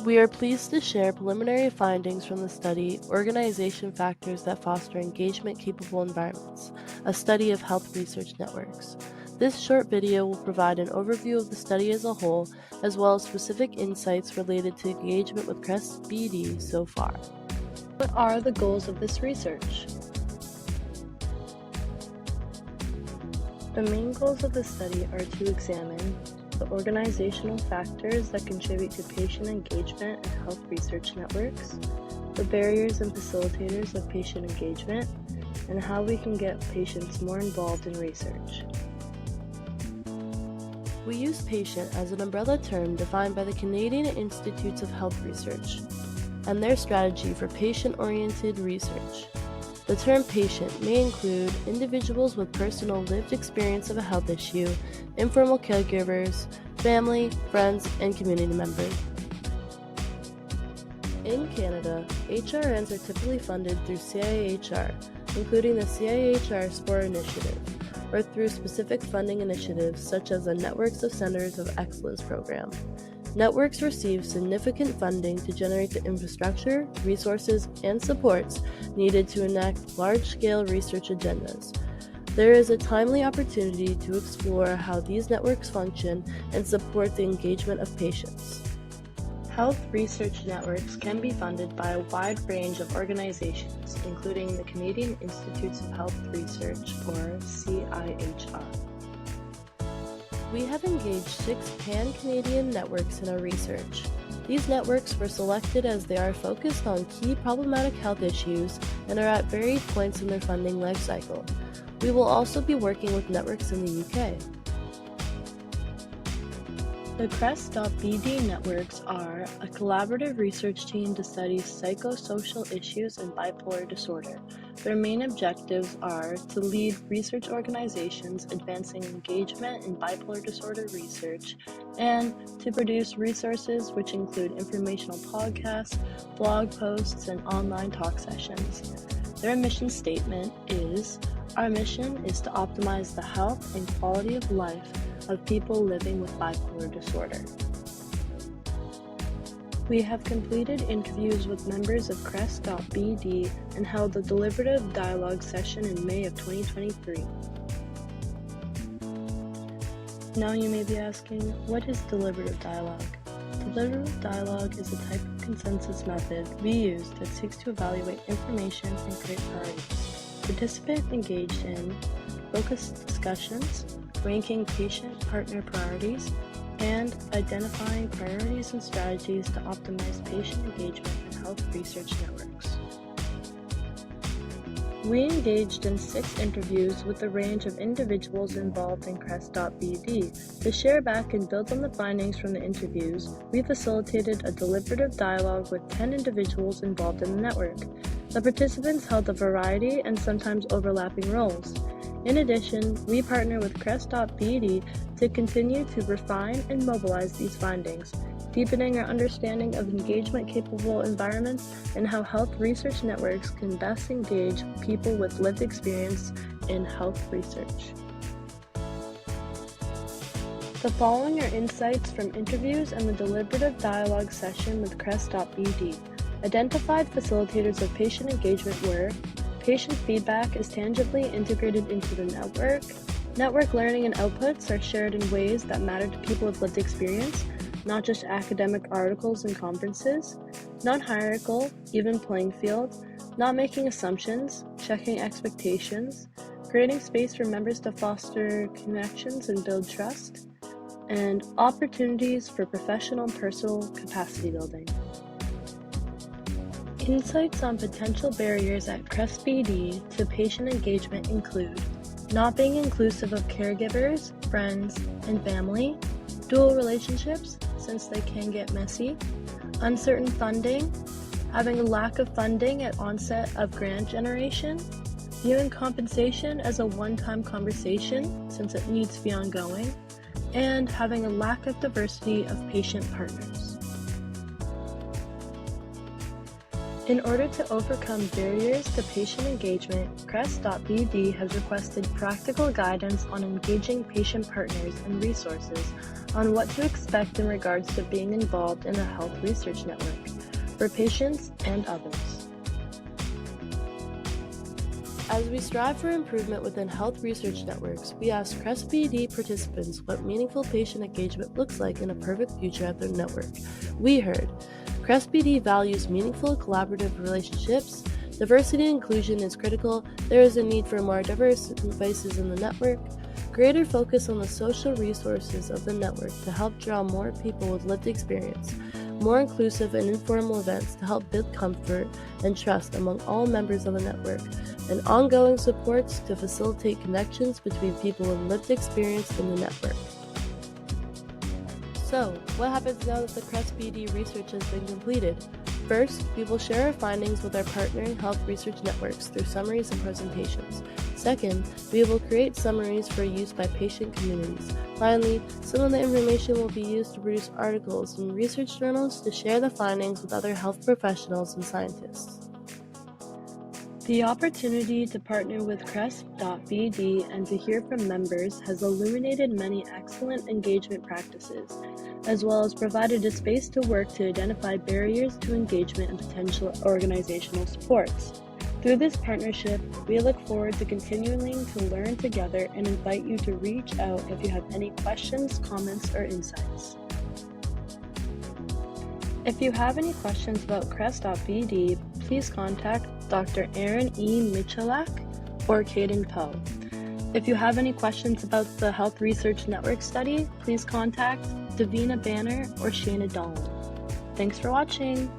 We are pleased to share preliminary findings from the study, Organization Factors that Foster Engagement-Capable Environments, a study of health research networks. This short video will provide an overview of the study as a whole, as well as specific insights related to engagement with Crest.BD so far. What are the goals of this research? The main goals of the study are to examine the organizational factors that contribute to patient engagement and health research networks, the barriers and facilitators of patient engagement, and how we can get patients more involved in research. We use patient as an umbrella term defined by the Canadian Institutes of Health Research and their strategy for patient-oriented research. The term patient may include individuals with personal lived experience of a health issue, informal caregivers, family, friends, and community members. In Canada, HRNs are typically funded through CIHR, including the CIHR Sport Initiative, or through specific funding initiatives such as the Networks of Centers of Excellence program. Networks receive significant funding to generate the infrastructure, resources, and supports needed to enact large-scale research agendas. There is a timely opportunity to explore how these networks function and support the engagement of patients. Health research networks can be funded by a wide range of organizations, including the Canadian Institutes of Health Research, or CIHR. We have engaged 6 pan-Canadian networks in our research. These networks were selected as they are focused on key problematic health issues and are at varied points in their funding lifecycle. We will also be working with networks in the UK. The Crest.BD networks are a collaborative research team to study psychosocial issues and bipolar disorder. Their main objectives are to lead research organizations advancing engagement in bipolar disorder research and to produce resources which include informational podcasts, blog posts, and online talk sessions. Their mission statement is, "Our mission is to optimize the health and quality of life of people living with bipolar disorder." We have completed interviews with members of Crest.BD and held a deliberative dialogue session in May of 2023. Now you may be asking, what is deliberative dialogue? Deliberative dialogue is a type of consensus method we use that seeks to evaluate information and create priorities. Participants engaged in focused discussions, ranking patient-partner priorities, and identifying priorities and strategies to optimize patient engagement in health research networks. We engaged in 6 interviews with a range of individuals involved in Crest.BD. To share back and build on the findings from the interviews, we facilitated a deliberative dialogue with 10 individuals involved in the network. The participants held a variety and sometimes overlapping roles. In addition, we partner with Crest.BD to continue to refine and mobilize these findings, deepening our understanding of engagement-capable environments and how health research networks can best engage people with lived experience in health research. The following are insights from interviews and the deliberative dialogue session with Crest.BD. Identified facilitators of patient engagement were: patient feedback is tangibly integrated into the network. Network learning and outputs are shared in ways that matter to people with lived experience, not just academic articles and conferences. Non-hierarchical, even playing field. Not making assumptions, checking expectations. Creating space for members to foster connections and build trust. And opportunities for professional and personal capacity building. Insights on potential barriers at Crest.BD to patient engagement include not being inclusive of caregivers, friends, and family, dual relationships, since they can get messy, uncertain funding, having a lack of funding at onset of grant generation, viewing compensation as a one-time conversation, since it needs to be ongoing, and having a lack of diversity of patient partners. In order to overcome barriers to patient engagement, Crest.BD has requested practical guidance on engaging patient partners and resources on what to expect in regards to being involved in a health research network for patients and others. As we strive for improvement within health research networks, we ask Crest.BD participants what meaningful patient engagement looks like in a perfect future at their network. We heard Crest.BD values meaningful collaborative relationships. Diversity and inclusion is critical. There is a need for more diverse voices in the network. Greater focus on the social resources of the network to help draw more people with lived experience. More inclusive and informal events to help build comfort and trust among all members of the network. And ongoing supports to facilitate connections between people with lived experience in the network. So, what happens now that the Crest.BD research has been completed? First, we will share our findings with our partnering health research networks through summaries and presentations. Second, we will create summaries for use by patient communities. Finally, some of the information will be used to produce articles in research journals to share the findings with other health professionals and scientists. The opportunity to partner with Crest.BD and to hear from members has illuminated many excellent engagement practices, as well as provided a space to work to identify barriers to engagement and potential organizational supports. Through this partnership, we look forward to continuing to learn together and invite you to reach out if you have any questions, comments, or insights. If you have any questions about Crest.BD, please contact Dr. Aaron E. Michalak or Caden Poe. If you have any questions about the Health Research Network study, please contact Davina Banner or Shana Dolan. Thanks for watching!